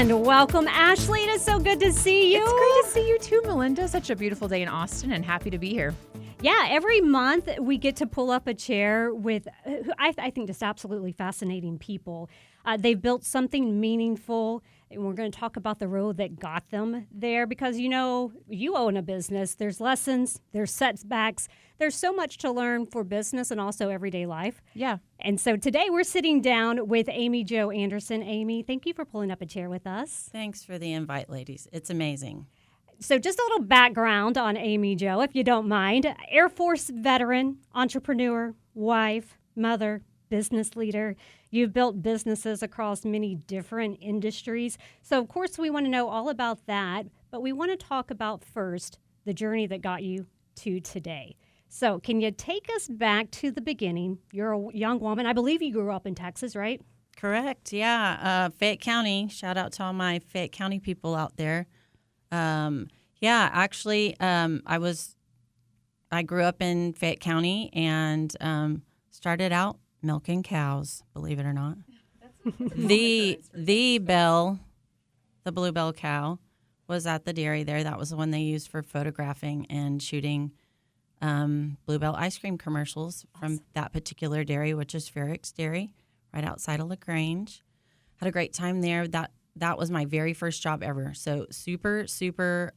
And welcome, Ashley. It is so good to see you. It's great to see you too, Melinda. Such a beautiful day in Austin and happy to be here. Yeah, every month we get to pull up a chair with, I think, just absolutely fascinating people. They've built something meaningful, and we're going to talk about the road that got them there because, you know, you own a business. There's lessons, there's setbacks. There's so much to learn for business and also everyday life. Yeah. And so today we're sitting down with Amy Jo Anderson. Amy, thank you for pulling up a chair with us. Thanks for the invite, ladies. It's amazing. So just a little background on Amy Jo, if you don't mind. Air Force veteran, entrepreneur, wife, mother, business leader. You've built businesses across many different industries. So, of course, we want to know all about that. But we want to talk about first the journey that got you to today. So can you take us back to the beginning? You're a young woman. I believe you grew up in Texas, right? Correct. Yeah. Fayette County. Shout out to all my Fayette County people out there. Actually, I grew up in Fayette County and started out milking cows, believe it or not. The bluebell cow was at the dairy there. That was the one they used for photographing and shooting bluebell ice cream commercials from that particular dairy, which is Ferrick's Dairy, right outside of LaGrange. Had a great time there. That was my very first job ever. So super, super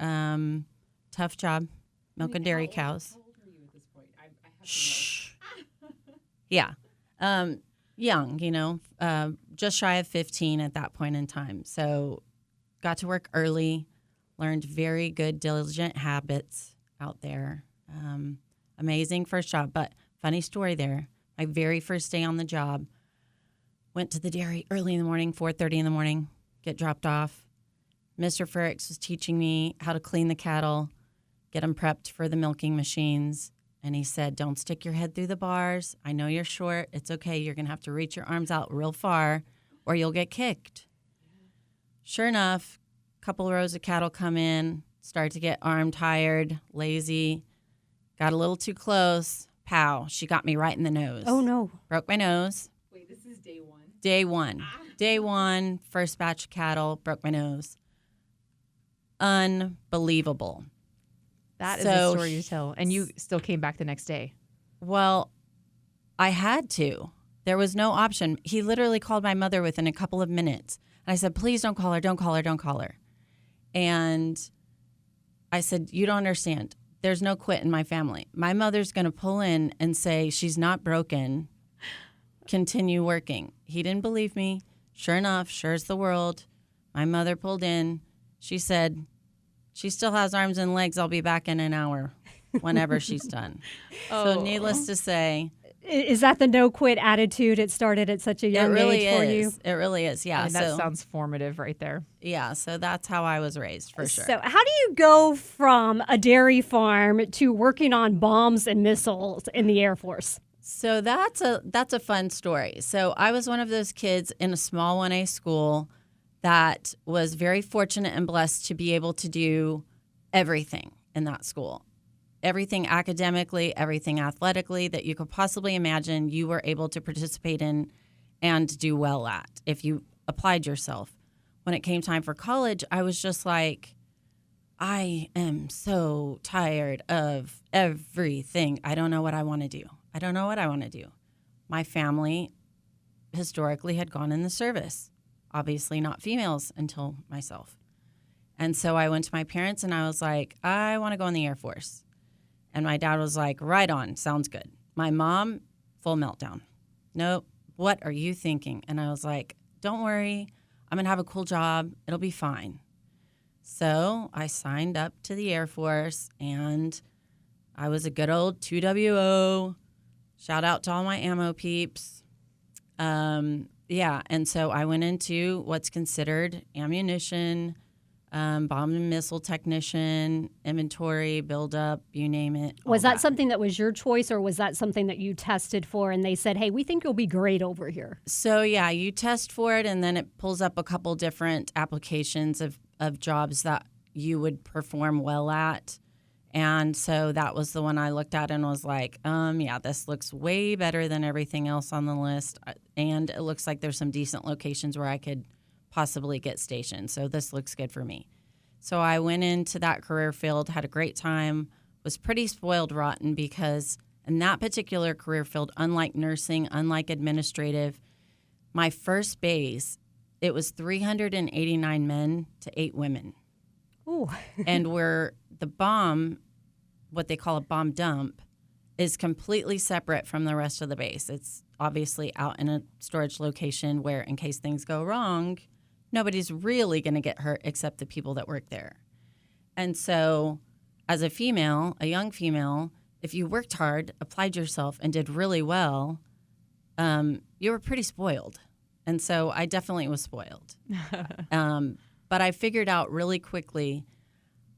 tough job, milking dairy cows. How old were you at this point? I have Shh. Yeah. Young, just shy of 15 at that point in time. So got to work early, learned very good, diligent habits out there. Amazing first job. But funny story there. My very first day on the job, went to the dairy early in the morning, 4:30 in the morning. Get dropped off. Mr. Ferricks was teaching me how to clean the cattle, get them prepped for the milking machines. And he said, don't stick your head through the bars. I know you're short. It's okay. You're going to have to reach your arms out real far or you'll get kicked. Sure enough, a couple rows of cattle come in, start to get arm tired, lazy, got a little too close. Pow, she got me right in the nose. Oh, no. Broke my nose. Wait, this is day one? Day one. Day one, first batch of cattle, broke my nose. Unbelievable. That is a story to tell. And you still came back the next day. Well, I had to. There was no option. He literally called my mother within a couple of minutes. And I said, please don't call her, don't call her, don't call her. And I said, you don't understand. There's no quit in my family. My mother's going to pull in and say, she's not broken. Continue working. He didn't believe me. Sure enough, sure as the world, my mother pulled in. She said, she still has arms and legs. I'll be back in an hour whenever she's done. So needless to say. Is that the no-quit attitude? It started at such a young age for you? It really is, yeah. I mean, that sounds formative right there. Yeah, so that's how I was raised, for sure. So how do you go from a dairy farm to working on bombs and missiles in the Air Force? So that's a fun story. So I was one of those kids in a small 1A school that was very fortunate and blessed to be able to do everything in that school. Everything academically, everything athletically that you could possibly imagine, you were able to participate in and do well at if you applied yourself. When it came time for college, I was just like, I am so tired of everything. I don't know what I want to do. My family historically had gone in the service. Obviously not females until myself. And so I went to my parents and I was like, I want to go in the Air Force. And my dad was like, right on, sounds good. My mom, full meltdown. Nope, what are you thinking? And I was like, don't worry, I'm going to have a cool job. It'll be fine. So I signed up to the Air Force and I was a good old 2WO. Shout out to all my ammo peeps. And so I went into what's considered ammunition, bomb and missile technician, inventory, buildup, you name it. Was that something that was your choice, or was that something that you tested for and they said, hey, we think you'll be great over here? So, yeah, you test for it and then it pulls up a couple different applications of jobs that you would perform well at. And so that was the one I looked at and was like, this looks way better than everything else on the list. And it looks like there's some decent locations where I could possibly get stationed. So this looks good for me. So I went into that career field, had a great time, was pretty spoiled rotten because in that particular career field, unlike nursing, unlike administrative, my first base, it was 389 men to 8 women. Ooh. And where the bomb, what they call a bomb dump, is completely separate from the rest of the base. It's obviously out in a storage location where in case things go wrong, nobody's really going to get hurt except the people that work there. And so as a female, a young female, if you worked hard, applied yourself, and did really well, you were pretty spoiled. And so I definitely was spoiled. But I figured out really quickly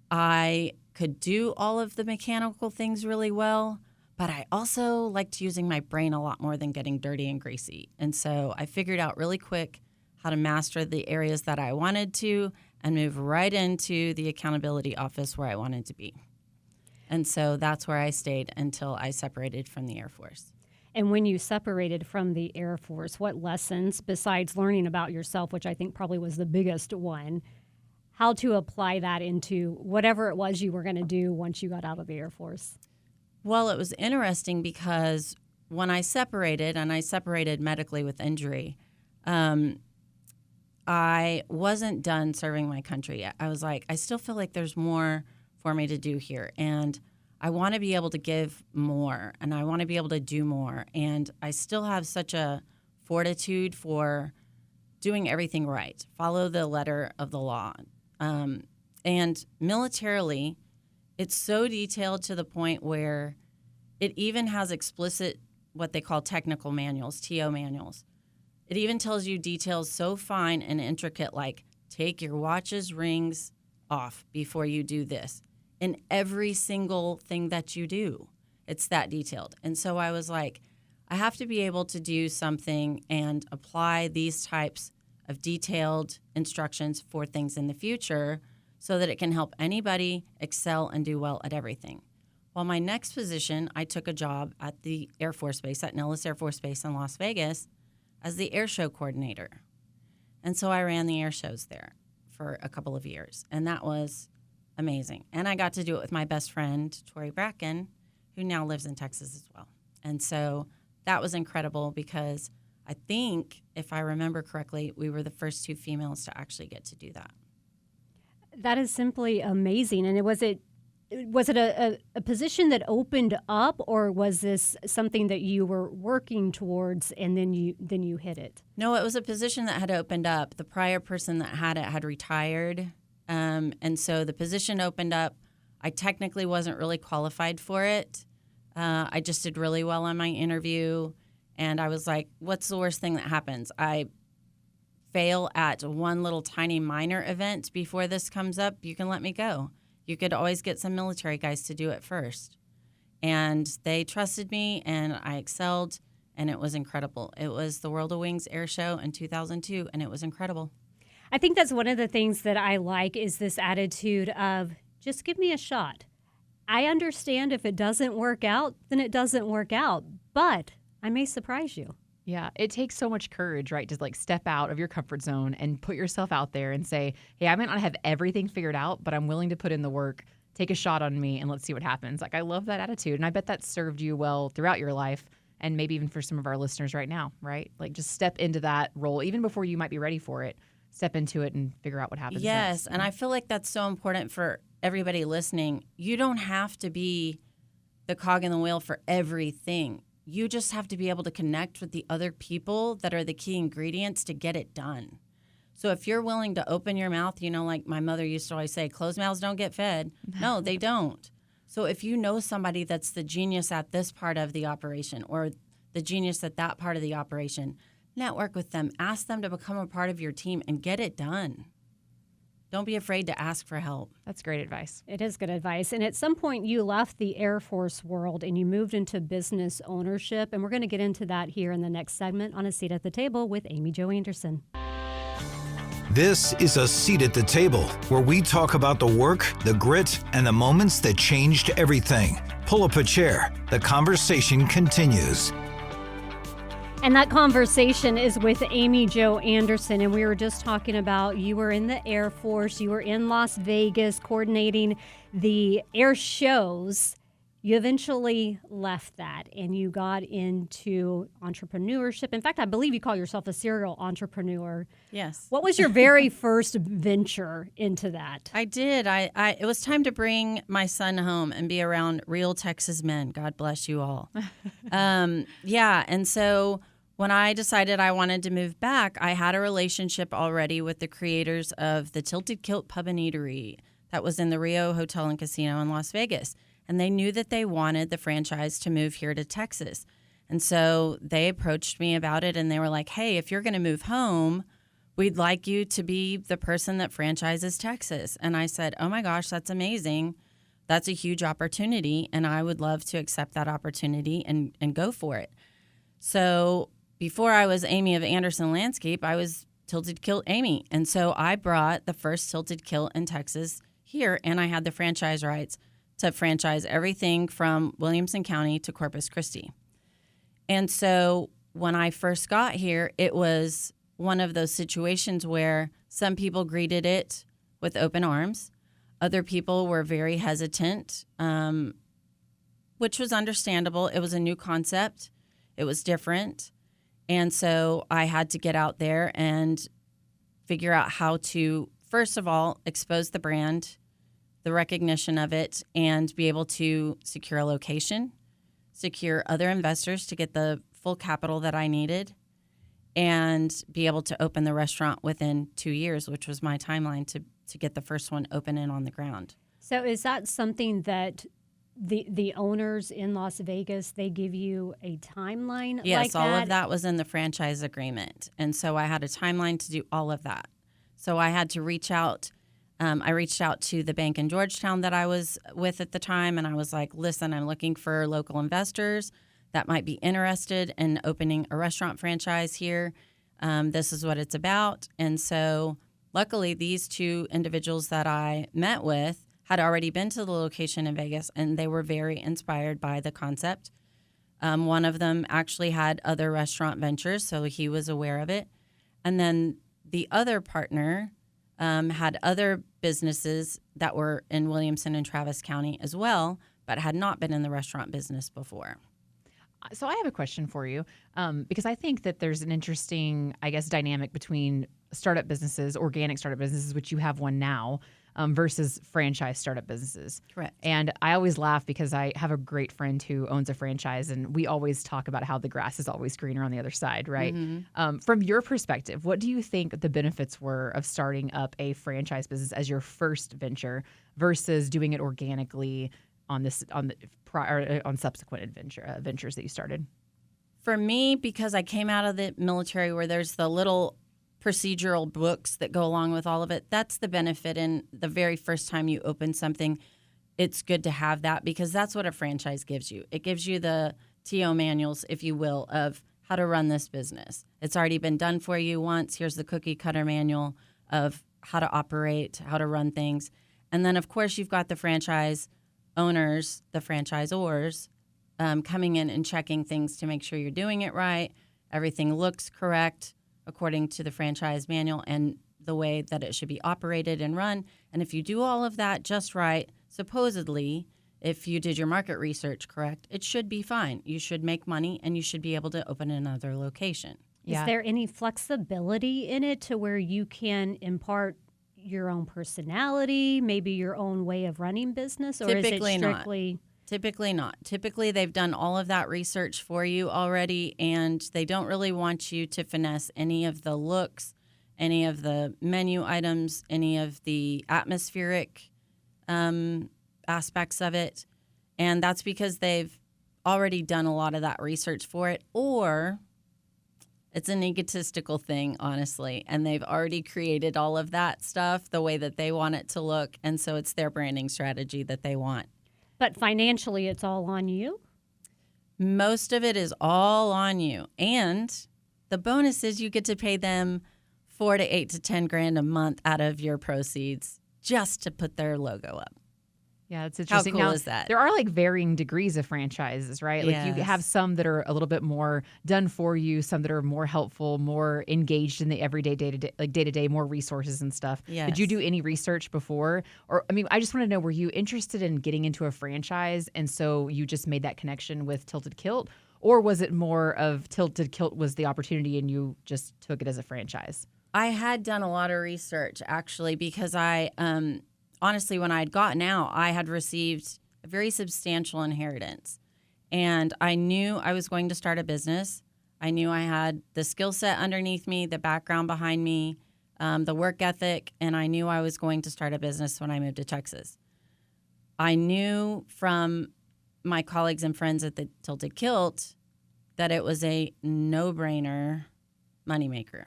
I could do all of the mechanical things really well, but I also liked using my brain a lot more than getting dirty and greasy. And so I figured out really quick how to master the areas that I wanted to and move right into the accountability office where I wanted to be. And so that's where I stayed until I separated from the Air Force. And when you separated from the Air Force, what lessons, besides learning about yourself, which I think probably was the biggest one, how to apply that into whatever it was you were going to do once you got out of the Air Force? Well, it was interesting because when I separated, and I separated medically with injury, I wasn't done serving my country. I was like, I still feel like there's more for me to do here. And I want to be able to give more, and I want to be able to do more. And I still have such a fortitude for doing everything right, follow the letter of the law. And militarily, it's so detailed to the point where it even has explicit what they call technical manuals, TO manuals. It even tells you details so fine and intricate, like take your watches, rings off before you do this. In every single thing that you do, it's that detailed. And so I was like, I have to be able to do something and apply these types of detailed instructions for things in the future so that it can help anybody excel and do well at everything. Well, my next position, I took a job at the Air Force Base, at Nellis Air Force Base in Las Vegas, as the air show coordinator. And so I ran the air shows there for a couple of years, and that was amazing. And I got to do it with my best friend, Tori Bracken, who now lives in Texas as well. And so that was incredible because I think, if I remember correctly, we were the first 2 females to actually get to do that. That is simply amazing. And was it a position that opened up, or was this something that you were working towards and then you hit it? No, it was a position that had opened up. The prior person that had it had retired, and so the position opened up. I technically wasn't really qualified for it. I just did really well on my interview, and I was like, what's the worst thing that happens? I fail at one little tiny minor event before this comes up. You can let me go. You could always get some military guys to do it first. And they trusted me, and I excelled, and it was incredible. It was the World of Wings Air Show in 2002, and it was incredible. I think that's one of the things that I like is this attitude of just give me a shot. I understand if it doesn't work out, then it doesn't work out, but I may surprise you. Yeah, it takes so much courage, right, to like step out of your comfort zone and put yourself out there and say, hey, I might not have everything figured out, but I'm willing to put in the work, take a shot on me, and let's see what happens. Like, I love that attitude, and I bet that served you well throughout your life, and maybe even for some of our listeners right now, right? Like, just step into that role, even before you might be ready for it. Step into it and figure out what happens Yes, next. And I feel like that's so important for everybody listening. You don't have to be the cog in the wheel for everything. You just have to be able to connect with the other people that are the key ingredients to get it done. So if you're willing to open your mouth, like my mother used to always say, closed mouths don't get fed. No, they don't. So if you know somebody that's the genius at this part of the operation or the genius at that part of the operation, network with them. Ask them to become a part of your team and get it done. Don't be afraid to ask for help. That's great advice. It is good advice. And at some point, you left the Air Force world and you moved into business ownership. And we're going to get into that here in the next segment on A Seat at the Table with Amy Jo Anderson. This is A Seat at the Table, where we talk about the work, the grit, and the moments that changed everything. Pull up a chair. The conversation continues. And that conversation is with Amy Jo Anderson. And we were just talking about you were in the Air Force, you were in Las Vegas coordinating the air shows. You eventually left that and you got into entrepreneurship. In fact, I believe you call yourself a serial entrepreneur. Yes. What was your very first venture into that? I did. It was time to bring my son home and be around real Texas men. God bless you all. Yeah. And so when I decided I wanted to move back, I had a relationship already with the creators of the Tilted Kilt Pub and Eatery that was in the Rio Hotel and Casino in Las Vegas. And they knew that they wanted the franchise to move here to Texas. And so they approached me about it and they were like, hey, if you're going to move home, we'd like you to be the person that franchises Texas. And I said, oh my gosh, that's amazing. That's a huge opportunity. And I would love to accept that opportunity and go for it. So before I was Amy of Anderson Landscape, I was Tilted Kilt Amy. And so I brought the first Tilted Kilt in Texas here, and I had the franchise rights to franchise everything from Williamson County to Corpus Christi. And so when I first got here, it was one of those situations where some people greeted it with open arms. Other people were very hesitant, which was understandable. It was a new concept. It was different. And so I had to get out there and figure out how to, first of all, expose the brand, the recognition of it, and be able to secure a location, secure other investors to get the full capital that I needed, and be able to open the restaurant within 2 years, which was my timeline to get the first one open and on the ground. So is that something that the owners in Las Vegas, they give you a timeline Yes, like that? all of that was in the franchise agreement. And so I had a timeline to do all of that. So I had to reach out. I reached out to the bank in Georgetown that I was with at the time, and I was like, listen, I'm looking for local investors that might be interested in opening a restaurant franchise here. This is what it's about. And so luckily, these two individuals that I met with had already been to the location in Vegas, and they were very inspired by the concept. One of them actually had other restaurant ventures, so he was aware of it. And then the other partner had other businesses that were in Williamson and Travis County as well, but had not been in the restaurant business before. So I have a question for you, because I think that there's an interesting, I guess, dynamic between startup businesses, organic startup businesses, which you have one now, versus franchise startup businesses. Correct. And I always laugh because I have a great friend who owns a franchise, and we always talk about how the grass is always greener on the other side, right? Mm-hmm. From your perspective, what do you think the benefits were of starting up a franchise business as your first venture versus doing it organically on subsequent ventures that you started? For me, because I came out of the military where there's the little procedural books that go along with all of it, that's the benefit. And the very first time you open something, it's good to have that because that's what a franchise gives you. It gives you the TO manuals, if you will, of how to run this business. It's already been done for you once. Here's the cookie cutter manual of how to operate, how to run things. And then, of course, you've got the franchise owners, the franchisors, coming in and checking things to make sure you're doing it right. Everything looks correct according to the franchise manual and the way that it should be operated and run. And if you do all of that just right, supposedly, if you did your market research correct, it should be fine. You should make money and you should be able to open another location. Is there any flexibility in it to where you can impart your own personality, maybe your own way of running business, or Typically is it strictly? Typically not. Typically, they've done all of that research for you already, and they don't really want you to finesse any of the looks, any of the menu items, any of the atmospheric aspects of it. And that's because they've already done a lot of that research for it, or it's an egotistical thing, honestly, and they've already created all of that stuff the way that they want it to look, and so it's their branding strategy that they want. But financially, it's all on you? Most of it is all on you. And the bonus is you get to pay them $4 to $8 to $10 grand a month out of your proceeds just to put their logo up. Yeah, it's How interesting. cool Now, is that? there are like varying degrees of franchises, right? Like you Yes. have some that are a little bit more done for you, some that are more helpful, more engaged in the everyday day to day, more resources and stuff. Did you Yes. do any research before? Or I mean, I just want to know, were you interested in getting into a franchise and so you just made that connection with Tilted Kilt? Or was it more of Tilted Kilt was the opportunity and you just took it as a franchise? I had done a lot of research actually because I honestly, when I had gotten out, I had received a very substantial inheritance. And I knew I was going to start a business. I knew I had the skill set underneath me, the background behind me, the work ethic, and I knew I was going to start a business when I moved to Texas. I knew from my colleagues and friends at the Tilted Kilt that it was a no-brainer moneymaker.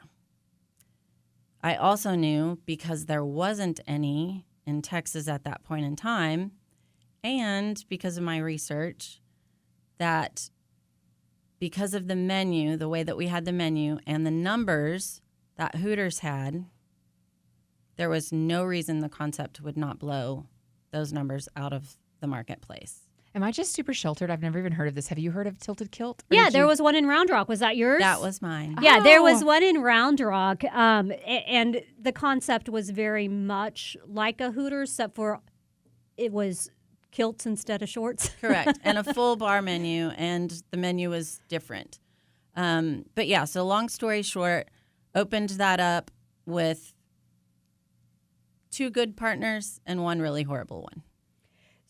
I also knew, because there wasn't any in Texas at that point in time, and because of my research, that because of the menu, the way that we had the menu, and the numbers that Hooters had, there was no reason the concept would not blow those numbers out of the marketplace. Am I just super sheltered? I've never even heard of this. Have you heard of Tilted Kilt? Or Yeah, did there you- was one in Round Rock. Was that yours? That was mine. Yeah, there was Oh. one in Round Rock, and the concept was very much like a Hooters, except for it was kilts instead of shorts. Correct. And a full bar menu, and the menu was different. But yeah, so long story short, opened that up with 2 good partners and 1 really horrible one.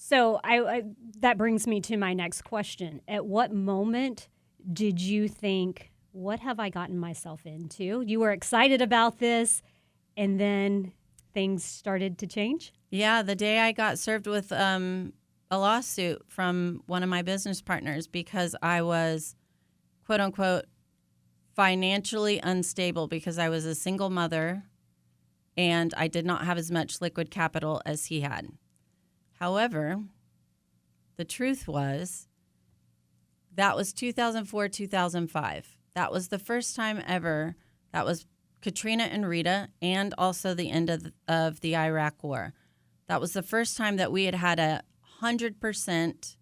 So I that brings me to my next question. At what moment did you think, what have I gotten myself into? You were excited about this, and then things started to change? Yeah, the day I got served with a lawsuit from one of my business partners because I was, quote unquote, financially unstable because I was a single mother and I did not have as much liquid capital as he had. However, the truth was that was 2004, 2005. That was the first time ever. That was Katrina and Rita, and also the end of the Iraq War. That was the first time that we had a 100%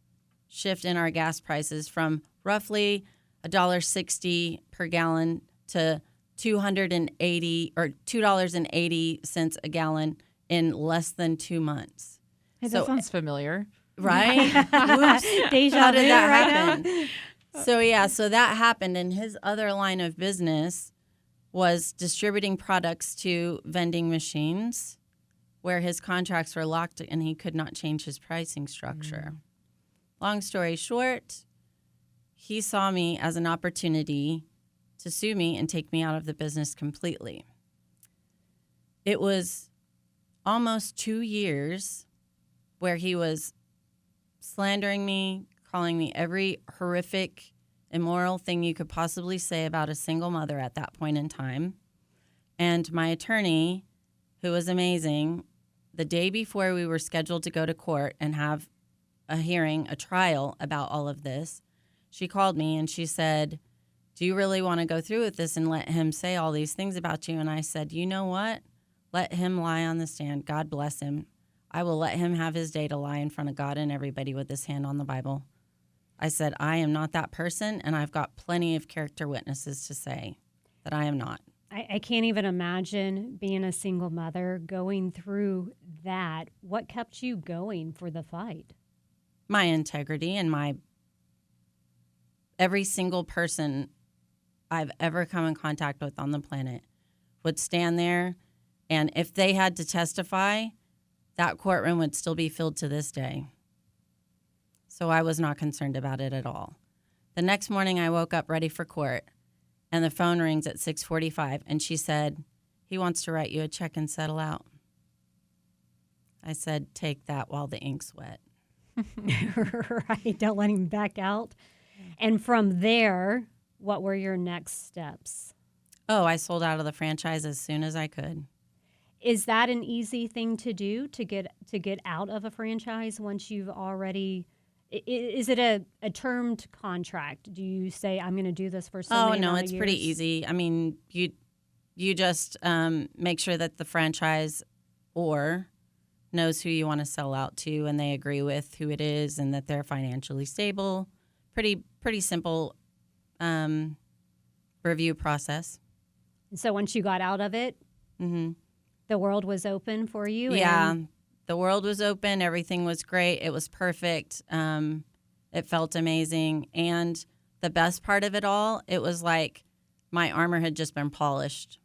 shift in our gas prices from roughly $1.60 per gallon to $2.80 or $2.80 a gallon in less than 2 months. Hey, that sounds familiar. Right? Whoops. Deja How did vu that right happen? now? So that happened, and his other line of business was distributing products to vending machines where his contracts were locked and he could not change his pricing structure. Long story short, he saw me as an opportunity to sue me and take me out of the business completely. It was almost 2 years where he was slandering me, calling me every horrific, immoral thing you could possibly say about a single mother at that point in time. And my attorney, who was amazing, the day before we were scheduled to go to court and have a hearing, a trial about all of this, she called me and she said, "Do you really want to go through with this and let him say all these things about you?" And I said, "You know what? Let him lie on the stand. God bless him. I will let him have his day to lie in front of God and everybody with his hand on the Bible." I said, "I am not that person, and I've got plenty of character witnesses to say that I am not." I can't even imagine being a single mother going through that. What kept you going for the fight? My integrity and every single person I've ever come in contact with on the planet would stand there, and if they had to testify, that courtroom would still be filled to this day. So I was not concerned about it at all. The next morning I woke up ready for court, and the phone rings at 6:45, and she said, "He wants to write you a check and settle out." I said, "Take that while the ink's wet." Right, don't let him back out. And from there, what were your next steps? Oh, I sold out of the franchise as soon as I could. Is that an easy thing to do, to get out of a franchise once you've already? Is it a termed contract? Do you say, "I'm going to do this for so many no, amount of it's pretty years"? easy. I mean, you just make sure that the franchise or knows who you want to sell out to, and they agree with who it is and that they're financially stable. Pretty simple review process. So once you got out of it, the world was open for you? Yeah, And the world was open. Everything was great. It was perfect. It felt amazing. And the best part of it all, it was like my armor had just been polished.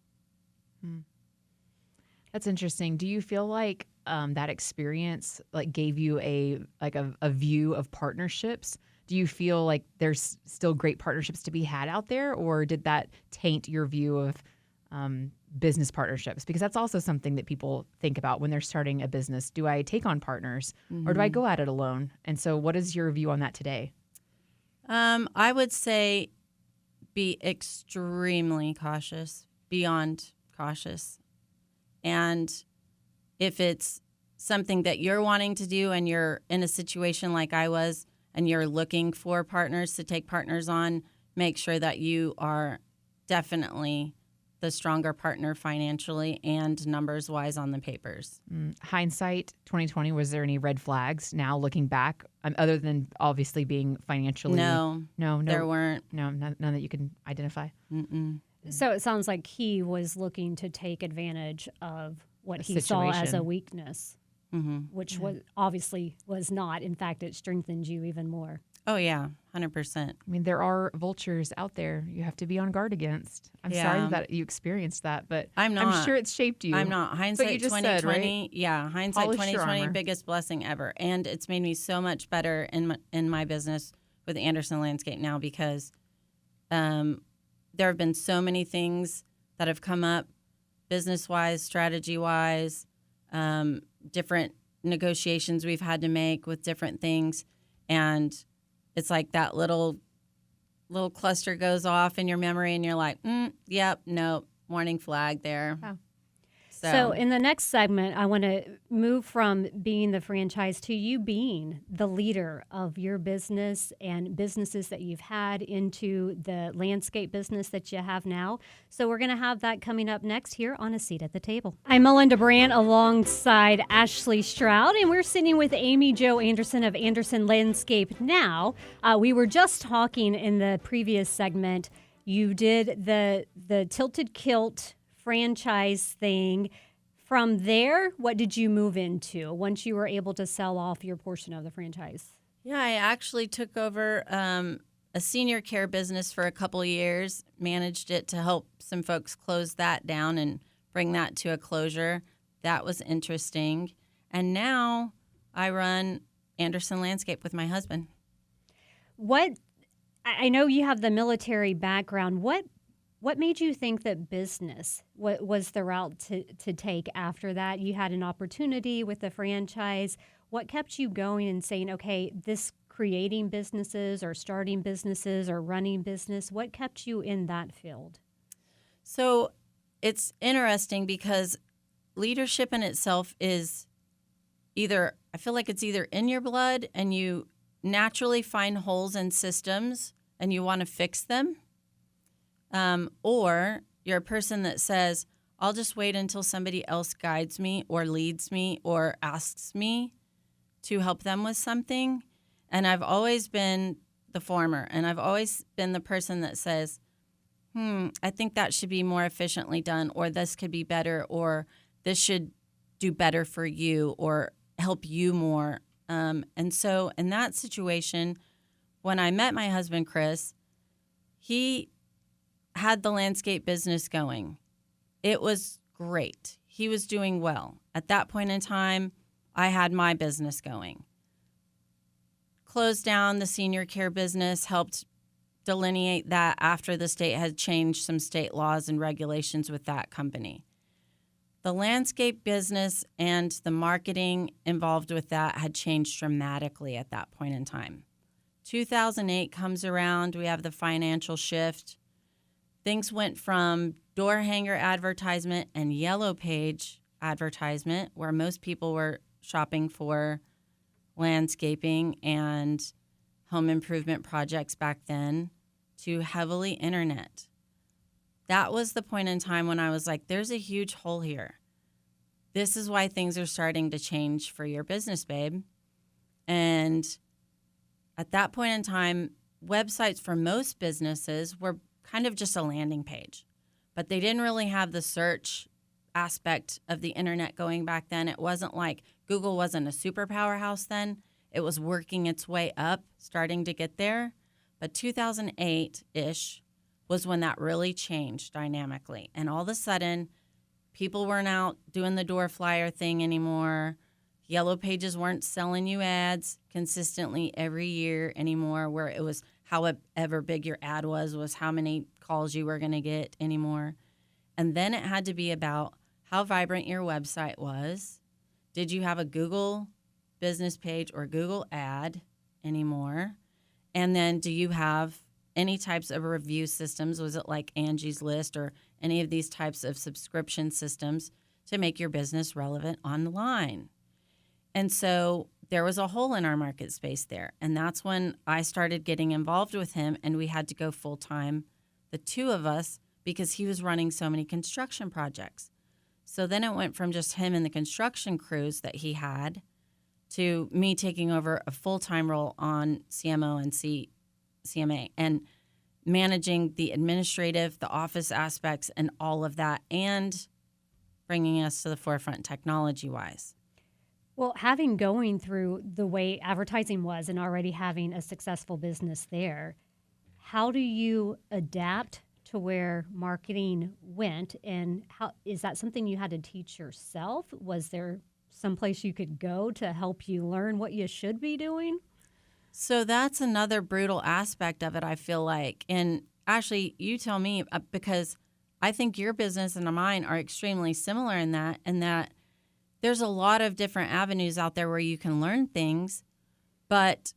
That's interesting. Do you feel like that experience like gave you a view of partnerships? Do you feel like there's still great partnerships to be had out there, or did that taint your view of business partnerships? Because that's also something that people think about when they're starting a business. Do I take on partners or do I go at it alone? And so what is your view on that today? I would say be extremely cautious, beyond cautious. And if it's something that you're wanting to do and you're in a situation like I was and you're looking for partners to take partners on, make sure that you are definitely the stronger partner financially and numbers-wise on the papers. Hindsight 2020, was there any red flags now looking back, other than obviously being financially? No, No, there weren't. No, none that you can identify. Mm-mm. so it sounds like he was looking to take advantage of what he saw as a situation. weakness, Mm-hmm. which was obviously was not. In fact, it strengthened you even more. Oh, yeah, 100%. I mean, there are vultures out there you have to be on guard against. I'm sorry Yeah. that you experienced that, but I'm not. sure it's shaped you. I'm not. Hindsight you just 2020, said, right? yeah, hindsight Polish your 2020, armor. biggest blessing ever. And it's made me so much better in my business with Anderson Landscape now because there have been so many things that have come up business-wise, strategy-wise, different negotiations we've had to make with different things. And it's like that little cluster goes off in your memory and you're like, yep, nope, warning flag there. Wow. So in the next segment, I want to move from being the franchise to you being the leader of your business and businesses that you've had into the landscape business that you have now. So we're going to have that coming up next here on A Seat at the Table. I'm Melinda Brandt alongside Ashley Stroud, and we're sitting with Amy Jo Anderson of Anderson Landscape now. We were just talking in the previous segment. You did the Tilted Kilt franchise thing. From there, what did you move into once you were able to sell off your portion of the franchise? Yeah, I actually took over a senior care business for a couple of years, managed it to help some folks close that down and bring that to a closure. That was interesting. And now I run Anderson Landscape with my husband. I know you have the military background. What made you think that business was the route to take after that? You had an opportunity with the franchise. What kept you going and saying, okay, this creating businesses or starting businesses or running business, what kept you in that field? So it's interesting because leadership in itself is I feel like it's either in your blood and you naturally find holes in systems and you want to fix them. Or you're a person that says, I'll just wait until somebody else guides me or leads me or asks me to help them with something. And I've always been the former. And I've always been the person that says, I think that should be more efficiently done, or this could be better, or this should do better for you or help you more. And so in that situation, when I met my husband, Chris, he had the landscape business going. It was great. He was doing well. At that point in time, I had my business going. Closed down the senior care business, helped delineate that after the state had changed some state laws and regulations with that company. The landscape business and the marketing involved with that had changed dramatically at that point in time. 2008 comes around, we have the financial shift. Things went from door hanger advertisement and yellow page advertisement, where most people were shopping for landscaping and home improvement projects back then, to heavily internet. That was the point in time when I was like, there's a huge hole here. this is why things are starting to change for your business, babe. And at that point in time, websites for most businesses were kind of just a landing page, but they didn't really have the search aspect of the internet going back then. It wasn't like Google wasn't a super powerhouse then. It was working its way up, starting to get there. But 2008-ish was when that really changed dynamically. And all of a sudden, people weren't out doing the door flyer thing anymore. Yellow pages weren't selling you ads consistently every year anymore, where it was however big your ad was how many calls you were going to get anymore. And then it had to be about how vibrant your website was. Did you have a Google business page or Google ad anymore? And then do you have any types of review systems? Was it like Angie's List or any of these types of subscription systems to make your business relevant online? And so there was a hole in our market space there. And that's when I started getting involved with him, and we had to go full time, the two of us, because he was running so many construction projects. So then it went from just him and the construction crews that he had to me taking over a full-time role on CMO and CMA and managing the administrative, the office aspects, and all of that, and bringing us to the forefront technology-wise. Well, having going through the way advertising was and already having a successful business there, how do you adapt to where marketing went, and how is that something you had to teach yourself? Was there someplace you could go to help you learn what you should be doing? So that's another brutal aspect of it, I feel like. And Ashley, you tell me, because I think your business and mine are extremely similar in that there's a lot of different avenues out there where you can learn things, but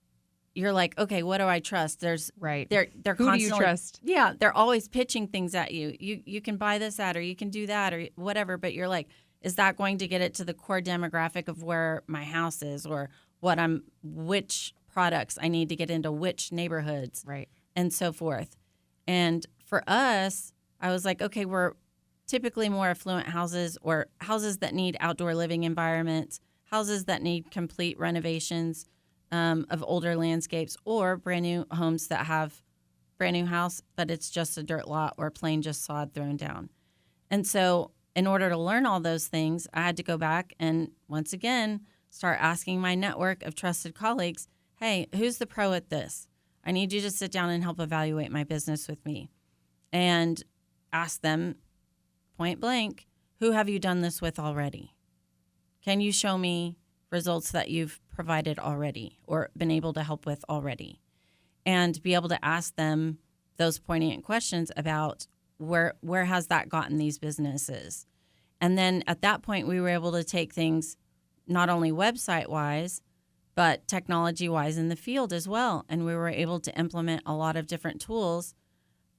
you're like, okay, what do I trust? There's Right. They're Who constantly, do you trust? Yeah, they're always pitching things at you. You can buy this ad or you can do that or whatever, but you're like, is that going to get it to the core demographic of where my house is or which products I need to get into which neighborhoods, Right. and so forth. And for us, I was like, okay, we're typically more affluent houses or houses that need outdoor living environments, houses that need complete renovations of older landscapes, or brand new homes that have brand new house, but it's just a dirt lot or plain just sod thrown down. And so in order to learn all those things, I had to go back and once again start asking my network of trusted colleagues, hey, who's the pro at this? I need you to sit down and help evaluate my business with me. And ask them point blank, who have you done this with already? Can you show me results that you've provided already or been able to help with already? And be able to ask them those poignant questions about where has that gotten these businesses? And then at that point, we were able to take things not only website-wise, but technology-wise in the field as well. And we were able to implement a lot of different tools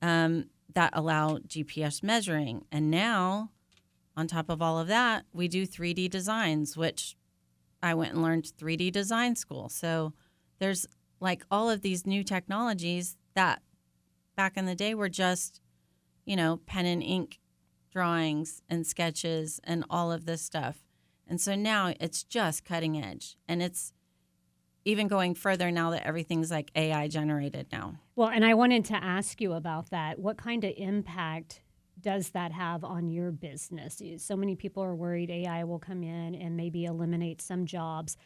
that allow GPS measuring. And now, on top of all of that, we do 3D designs, which I went and learned 3D design school. So there's like all of these new technologies that back in the day were just, pen and ink drawings and sketches and all of this stuff. And so now it's just cutting edge. And it's even going further now that everything's like AI generated now. Well, and I wanted to ask you about that. What kind of impact does that have on your business? So many people are worried AI will come in and maybe eliminate some jobs.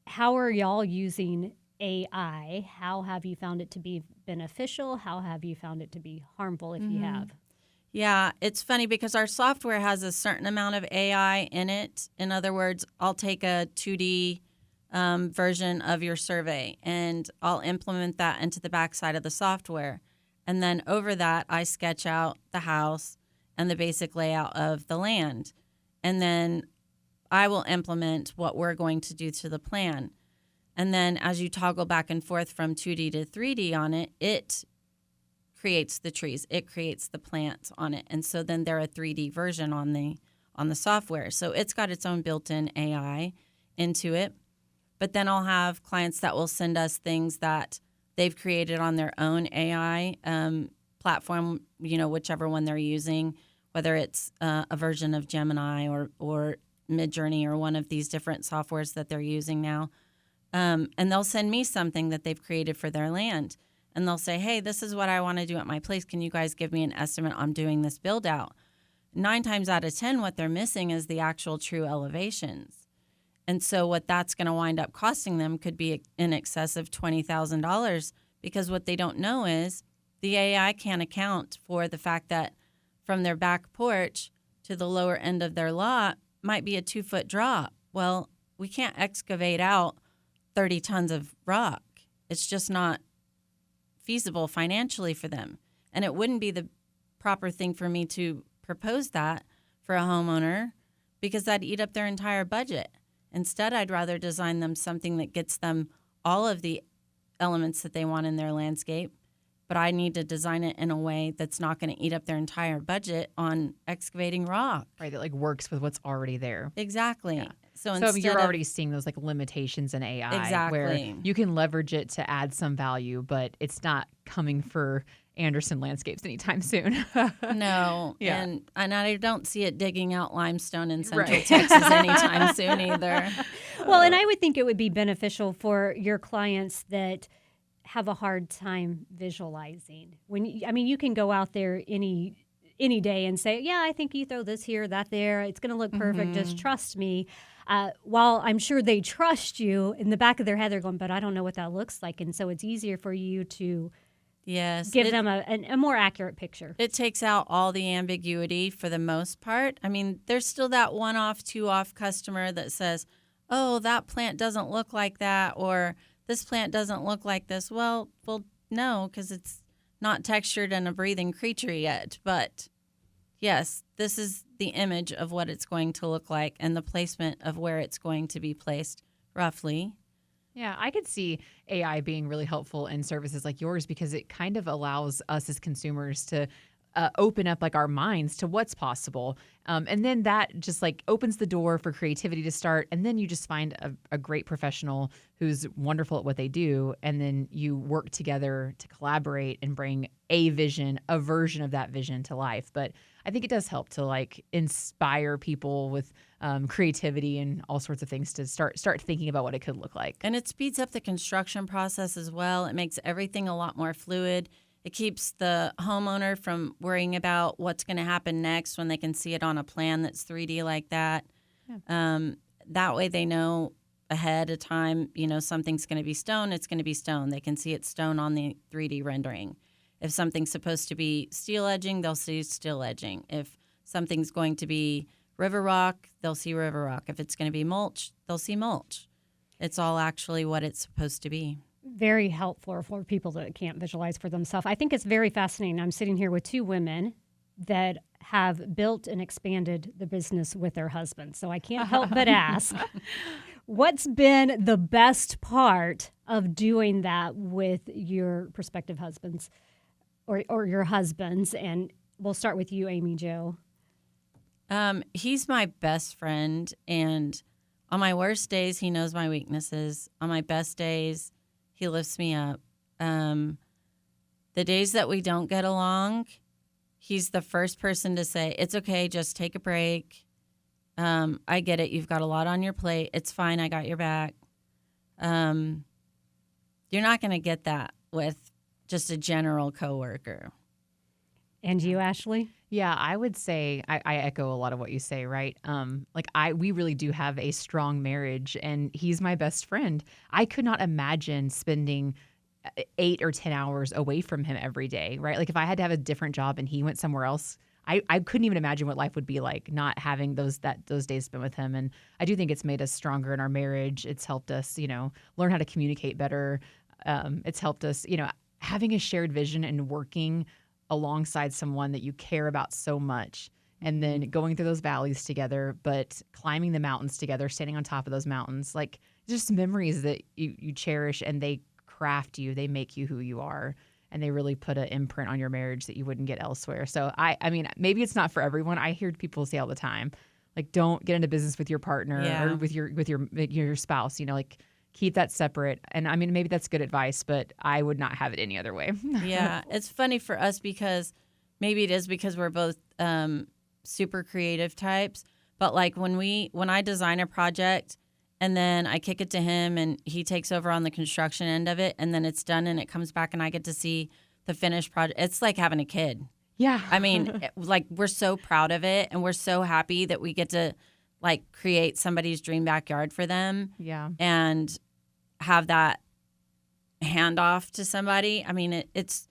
How are y'all using AI? How have you found it to be beneficial? How have you found it to be harmful, if you have? Yeah, it's funny because our software has a certain amount of AI in it. In other words, I'll take a 2D version of your survey and I'll implement that into the backside of the software. And then over that, I sketch out the house and the basic layout of the land. And then I will implement what we're going to do to the plan. And then as you toggle back and forth from 2D to 3D on it, it creates the trees. It creates the plants on it. And so then they're a 3D version on the software. So it's got its own built-in AI into it. But then I'll have clients that will send us things that they've created on their own AI platform, whichever one they're using, whether it's a version of Gemini or Midjourney or one of these different softwares that they're using now. And they'll send me something that they've created for their land. And they'll say, hey, this is what I want to do at my place. Can you guys give me an estimate on doing this build out? 9 times out of 10, what they're missing is the actual true elevations. And so what that's going to wind up costing them could be in excess of $20,000, because what they don't know is the AI can't account for the fact that from their back porch to the lower end of their lot might be a 2-foot drop. Well, we can't excavate out 30 tons of rock. It's just not feasible financially for them. And it wouldn't be the proper thing for me to propose that for a homeowner, because that'd eat up their entire budget. Instead, I'd rather design them something that gets them all of the elements that they want in their landscape, but I need to design it in a way that's not going to eat up their entire budget on excavating rock. Right, that like works with what's already there. Exactly. Yeah. So you're already seeing those like limitations in AI, Exactly. where you can leverage it to add some value, but it's not coming for Anderson Landscapes anytime soon. No, Yeah. and I don't see it digging out limestone in Central Right. Texas anytime soon either. Well, and I would think it would be beneficial for your clients that have a hard time visualizing. You can go out there any day and say, yeah, I think you throw this here, that there, it's going to look perfect. Just trust me. While I'm sure they trust you, in the back of their head, they're going, but I don't know what that looks like. And so it's easier for you to give them a more accurate picture. It takes out all the ambiguity for the most part. I mean, there's still that one-off, two-off customer that says, oh, that plant doesn't look like that, or this plant doesn't look like this. Well, no, because it's not textured and a breathing creature yet. But yes, this is the image of what it's going to look like and the placement of where it's going to be placed, roughly. Yeah, I could see AI being really helpful in services like yours, because it kind of allows us as consumers to open up like our minds to what's possible. And then that just like opens the door for creativity to start. And then you just find a great professional who's wonderful at what they do. And then you work together to collaborate and bring a vision, a version of that vision to life. But I think it does help to like inspire people with creativity and all sorts of things to start thinking about what it could look like. And it speeds up the construction process as well. It makes everything a lot more fluid. It keeps the homeowner from worrying about what's going to happen next when they can see it on a plan that's 3D like that. Yeah. That way they know ahead of time, something's going to be stone, it's going to be stone. They can see it's stone on the 3D rendering. If something's supposed to be steel edging, they'll see steel edging. If something's going to be river rock, they'll see river rock. If it's going to be mulch, they'll see mulch. It's all actually what it's supposed to be. Very helpful for people that can't visualize for themselves. I think it's very fascinating. I'm sitting here with 2 women that have built and expanded the business with their husbands. So I can't help but ask, what's been the best part of doing that with your prospective husbands or your husbands? And we'll start with you, Amy Jo. He's my best friend, and on my worst days, he knows my weaknesses. On my best days, he lifts me up. The days that we don't get along, he's the first person to say, it's okay, just take a break. I get it. You've got a lot on your plate. It's fine. I got your back. You're not going to get that with just a general coworker. And you, Ashley? Yeah, I would say I echo a lot of what you say, right? We really do have a strong marriage, and he's my best friend. I could not imagine spending 8 or 10 hours away from him every day, right? Like if I had to have a different job and he went somewhere else, I couldn't even imagine what life would be like not having those days spent with him. And I do think it's made us stronger in our marriage. It's helped us, learn how to communicate better. It's helped us, having a shared vision and working alongside someone that you care about so much, and then going through those valleys together, but climbing the mountains together, standing on top of those mountains, like just memories that you cherish, and they craft you, they make you who you are, and they really put an imprint on your marriage that you wouldn't get elsewhere. So I mean, maybe it's not for everyone. I hear people say all the time, like, don't get into business with your partner or with your spouse, like keep that separate. And I mean, maybe that's good advice, but I would not have it any other way. Yeah, it's funny for us because maybe it is because we're both super creative types. But like when I design a project and then I kick it to him and he takes over on the construction end of it, and then it's done and it comes back and I get to see the finished project. It's like having a kid. Yeah. I mean, like we're so proud of it and we're so happy that we get to like create somebody's dream backyard for them. Yeah. And have that handoff to somebody. I mean, it's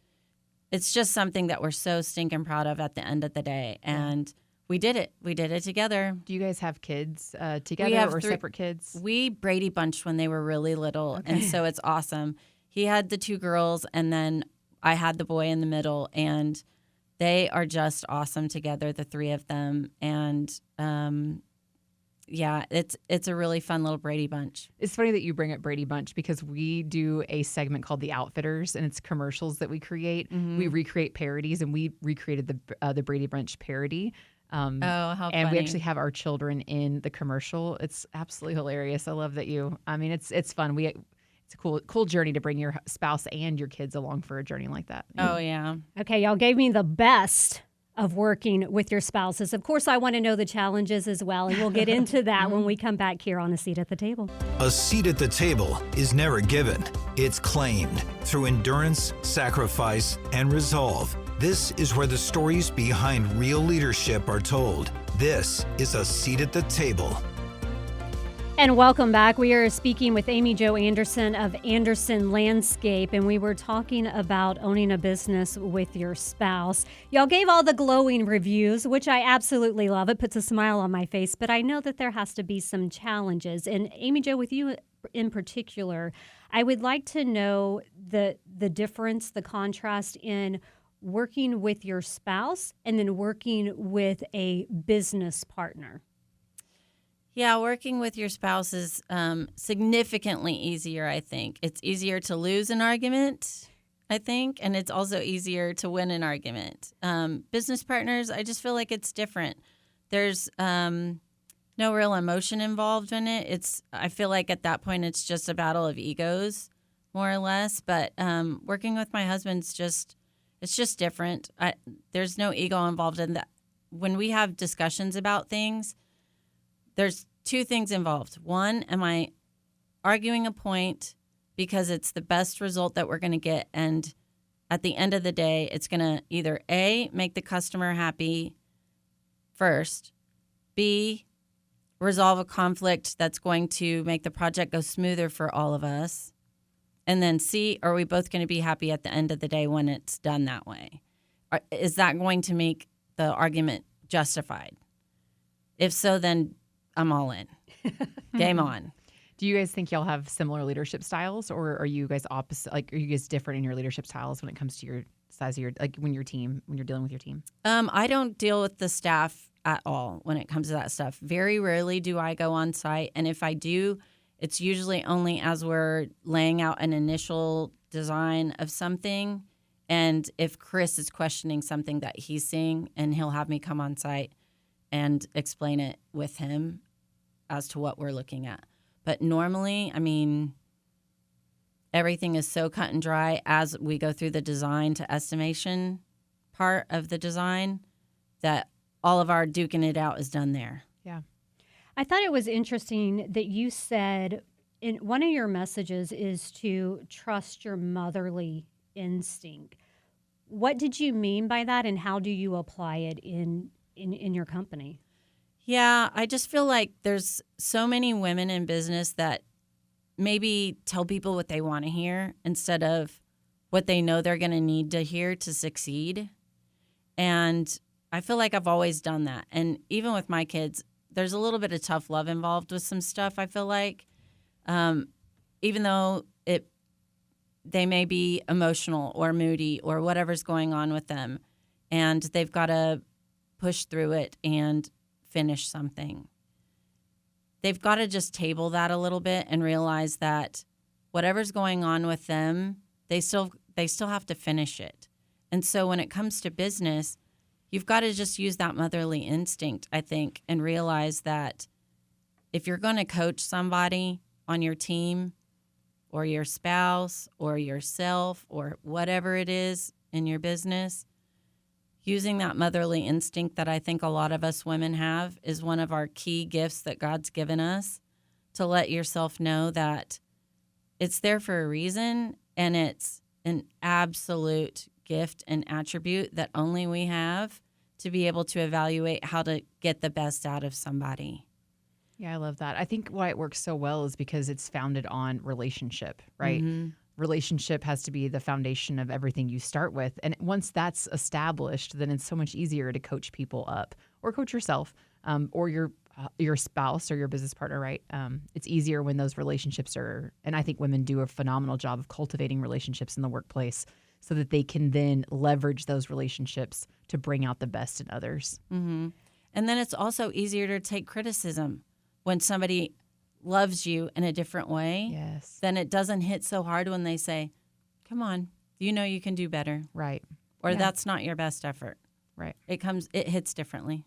just something that we're so stinking proud of at the end of the day. And we did it. We did it together. Do you guys have kids together or separate kids? We Brady Bunched when they were really little. Okay. And so it's awesome. He had the 2 girls and then I had the boy in the middle, and they are just awesome together, the 3 of them. And yeah, it's a really fun little Brady Bunch. It's funny that you bring up Brady Bunch because we do a segment called The Outfitters, and it's commercials that we create. Mm-hmm. We recreate parodies, and we recreated the Brady Bunch parody. How funny. And we actually have our children in the commercial. It's absolutely hilarious. I love that it's fun. It's a cool journey to bring your spouse and your kids along for a journey like that. Oh, yeah. Okay, y'all gave me the best of working with your spouses. Of course, I want to know the challenges as well, and we'll get into that when we come back here on A Seat at the Table. A seat at the table is never given. It's claimed through endurance, sacrifice, and resolve. This is where the stories behind real leadership are told. This is A Seat at the Table. And welcome back. We are speaking with Amy Jo Anderson of Anderson Landscape, and we were talking about owning a business with your spouse. Y'all gave all the glowing reviews, which I absolutely love. It puts a smile on my face, but I know that there has to be some challenges. And Amy Jo, with you in particular, I would like to know the difference, the contrast in working with your spouse and then working with a business partner. Yeah, working with your spouse is significantly easier, I think. It's easier to lose an argument, I think, and it's also easier to win an argument. Business partners, I just feel like it's different. There's no real emotion involved in it. I feel like at that point it's just a battle of egos, more or less. But working with my husband's it's just different. There's no ego involved in that. When we have discussions about things, there's 2 things involved. One, am I arguing a point because it's the best result that we're going to get? And at the end of the day, it's going to either A, make the customer happy first, B, resolve a conflict that's going to make the project go smoother for all of us, and then C, are we both going to be happy at the end of the day when it's done that way? Is that going to make the argument justified? If so, then I'm all in. Game on. Do you guys think y'all have similar leadership styles, or are you guys opposite? Like, are you guys different in your leadership styles when it comes to your size of when you're dealing with your team? I don't deal with the staff at all when it comes to that stuff. Very rarely do I go on site, and if I do, it's usually only as we're laying out an initial design of something, and if Chris is questioning something that he's seeing, and he'll have me come on site and explain it with him as to what we're looking at. But normally, I mean, everything is so cut and dry as we go through the design to estimation part of the design that all of our duking it out is done there. Yeah. I thought it was interesting that you said in one of your messages is to trust your motherly instinct. What did you mean by that, and how do you apply it in your company? Yeah, I just feel like there's so many women in business that maybe tell people what they want to hear instead of what they know they're going to need to hear to succeed. And I feel like I've always done that. And even with my kids, there's a little bit of tough love involved with some stuff, I feel like. Even though they may be emotional or moody or whatever's going on with them, and they've got to push through it and finish something. They've got to just table that a little bit and realize that whatever's going on with them, they still have to finish it. And so when it comes to business, you've got to just use that motherly instinct, I think, and realize that if you're going to coach somebody on your team or your spouse or yourself or whatever it is in your business, using that motherly instinct that I think a lot of us women have is one of our key gifts that God's given us, to let yourself know that it's there for a reason, and it's an absolute gift and attribute that only we have to be able to evaluate how to get the best out of somebody. Yeah, I love that. I think why it works so well is because it's founded on relationship, right? Mm-hmm. Relationship has to be the foundation of everything you start with. And once that's established, then it's so much easier to coach people up, or coach yourself, or your spouse or your business partner, right? It's easier when those relationships are, and I think women do a phenomenal job of cultivating relationships in the workplace so that they can then leverage those relationships to bring out the best in others. Mm-hmm. And then it's also easier to take criticism when somebody loves you in a different way. Yes. Then it doesn't hit so hard when they say, come on, you know you can do better. Right. Or that's not your best effort. Right. It hits differently.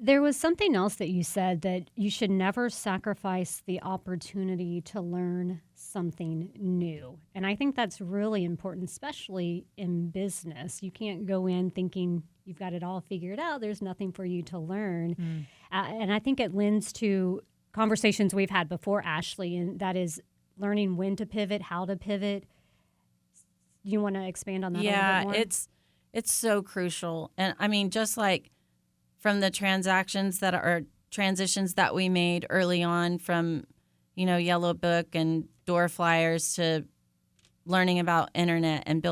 There was something else that you said, that you should never sacrifice the opportunity to learn something new. And I think that's really important, especially in business. You can't go in thinking you've got it all figured out. There's nothing for you to learn. And I think it lends to conversations we've had before, Ashley, and that is learning when to pivot, how to pivot. You want to expand on that a little bit more? Yeah, it's so crucial. And I mean, just like from the transitions that we made early on, from, Yellow Book and door flyers, to learning about internet and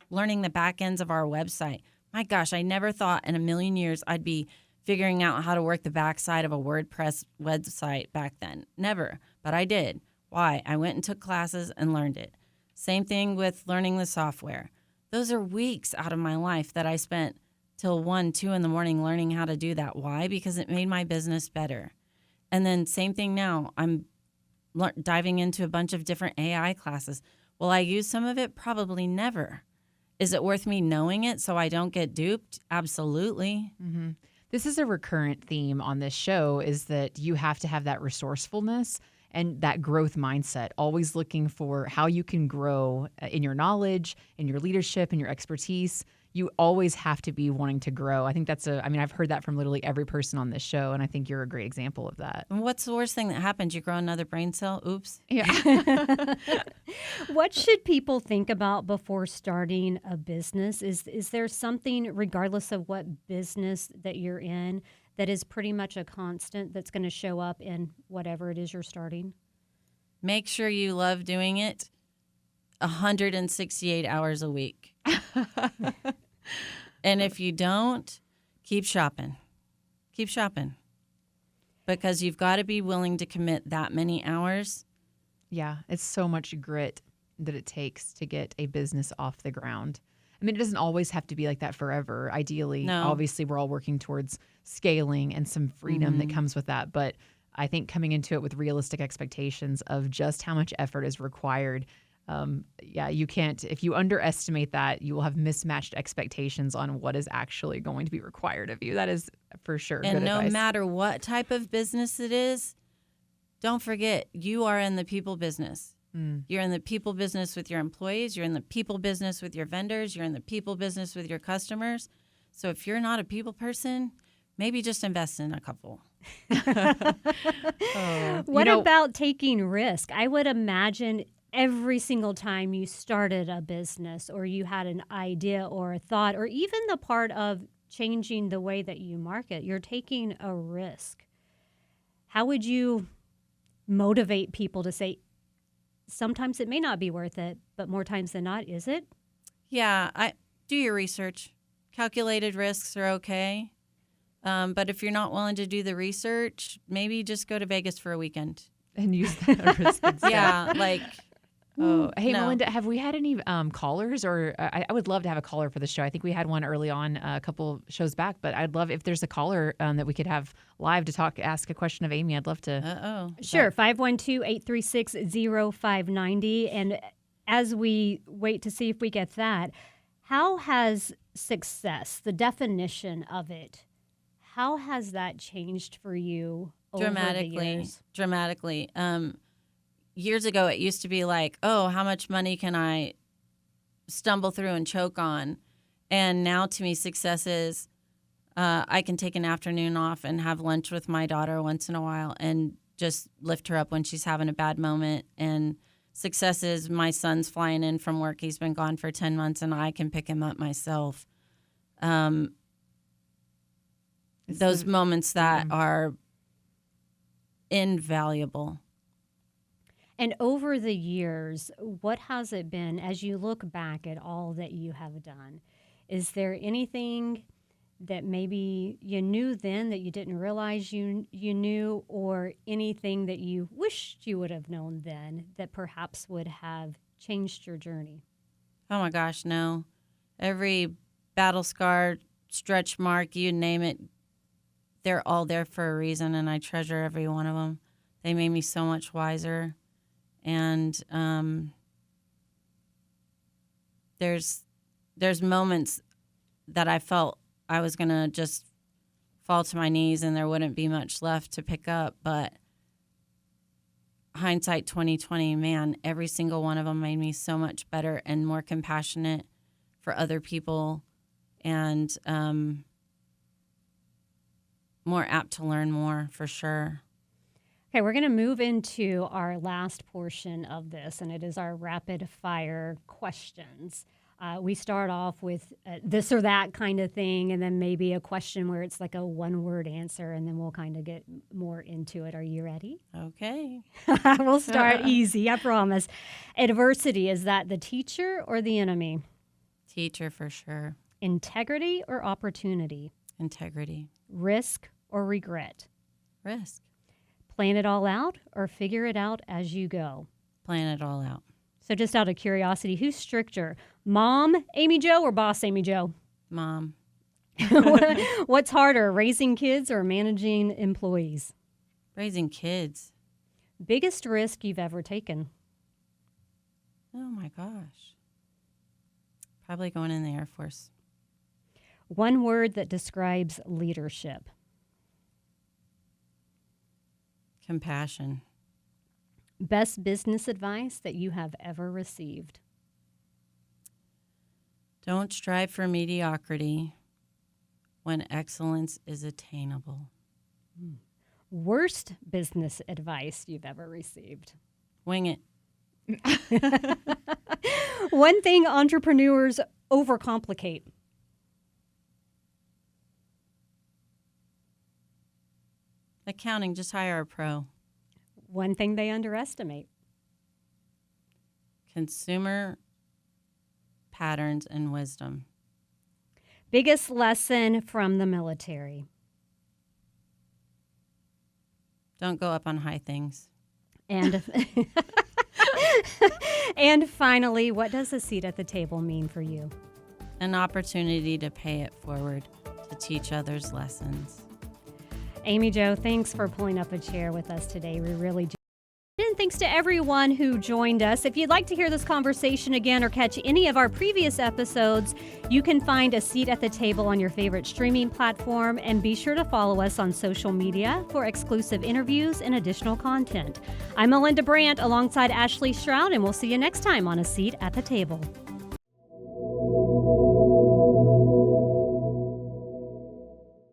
learning the back ends of our website. My gosh, I never thought in a million years I'd be figuring out how to work the backside of a WordPress website back then. Never, but I did. Why? I went and took classes and learned it. Same thing with learning the software. Those are weeks out of my life that I spent till 1, 2 in the morning learning how to do that. Why? Because it made my business better. And then same thing now. I'm diving into a bunch of different AI classes. Will I use some of it? Probably never. Is it worth me knowing it so I don't get duped? Absolutely. Mm-hmm. This is a recurrent theme on this show, is that you have to have that resourcefulness and that growth mindset, always looking for how you can grow in your knowledge, in your leadership, in your expertise. You always have to be wanting to grow. I think I've heard that from literally every person on this show, and I think you're a great example of that. And what's the worst thing that happens? You grow another brain cell? Oops. Yeah. What should people think about before starting a business? Is there something, regardless of what business that you're in, that is pretty much a constant that's going to show up in whatever it is you're starting? Make sure you love doing it 168 hours a week. And if you don't, keep shopping. Keep shopping. Because you've got to be willing to commit that many hours. Yeah, it's so much grit that it takes to get a business off the ground. I mean, it doesn't always have to be like that forever. Ideally, Obviously, we're all working towards scaling and some freedom that comes with that. But I think coming into it with realistic expectations of just how much effort is required. You can't, if you underestimate that, you will have mismatched expectations on what is actually going to be required of you. That is for sure and good no advice. Matter what type of business it is, don't forget, you are in the people business. You're in the people business with your employees. You're in the people business with your vendors. You're in the people business with your customers. So if you're not a people person, maybe just invest in a couple. What about taking risk? I would imagine every single time you started a business, or you had an idea or a thought, or even the part of changing the way that you market, you're taking a risk. How would you motivate people to say, sometimes it may not be worth it, but more times than not, is it? Yeah, do your research. Calculated risks are okay. But if you're not willing to do the research, maybe just go to Vegas for a weekend. And use that risk instead. Yeah, like... Oh, hey, no. Melinda, have we had any callers? Or I would love to have a caller for the show. I think we had one early on a couple shows back, but I'd love if there's a caller that we could have live to ask a question of Amy. I'd love to. Sure, 512-836-0590. And as we wait to see if we get that, how has success, the definition of it, how has that changed for you over the years? Dramatically. Years ago, it used to be like, oh, how much money can I stumble through and choke on? And now to me, success is I can take an afternoon off and have lunch with my daughter once in a while and just lift her up when she's having a bad moment. And success is my son's flying in from work. He's been gone for 10 months and I can pick him up myself. Those moments that are invaluable. And over the years, what has it been as you look back at all that you have done? Is there anything that maybe you knew then that you didn't realize you knew, or anything that you wished you would have known then that perhaps would have changed your journey? Oh my gosh, no. Every battle scar, stretch mark, you name it, they're all there for a reason, and I treasure every one of them. They made me so much wiser. And there's moments that I felt I was going to just fall to my knees and there wouldn't be much left to pick up. But hindsight 2020, man, every single one of them made me so much better and more compassionate for other people, and more apt to learn more, for sure. Okay, we're going to move into our last portion of this, and it is our rapid fire questions. We start off with this or that kind of thing, and then maybe a question where it's like a one-word answer, and then we'll kind of get more into it. Are you ready? Okay. We'll start easy, I promise. Adversity, is that the teacher or the enemy? Teacher, for sure. Integrity or opportunity? Integrity. Risk or regret? Risk. Plan it all out or figure it out as you go? Plan it all out. So just out of curiosity, who's stricter, Mom Amy Jo or Boss Amy Jo? Mom. What's harder, raising kids or managing employees? Raising kids. Biggest risk you've ever taken? Oh my gosh. Probably going in the Air Force. One word that describes leadership? Compassion. Best business advice that you have ever received? Don't strive for mediocrity when excellence is attainable. Worst business advice you've ever received? Wing it. One thing entrepreneurs overcomplicate? Accounting, just hire a pro. One thing they underestimate? Consumer patterns and wisdom. Biggest lesson from the military? Don't go up on high things. And and finally, what does a seat at the table mean for you? An opportunity to pay it forward, to teach others lessons. Amy Jo, thanks for pulling up a chair with us today. We really do. And thanks to everyone who joined us. If you'd like to hear this conversation again or catch any of our previous episodes, you can find a seat at the table on your favorite streaming platform, and be sure to follow us on social media for exclusive interviews and additional content. I'm Melinda Brandt alongside Ashley Stroud, and we'll see you next time on A Seat at the Table.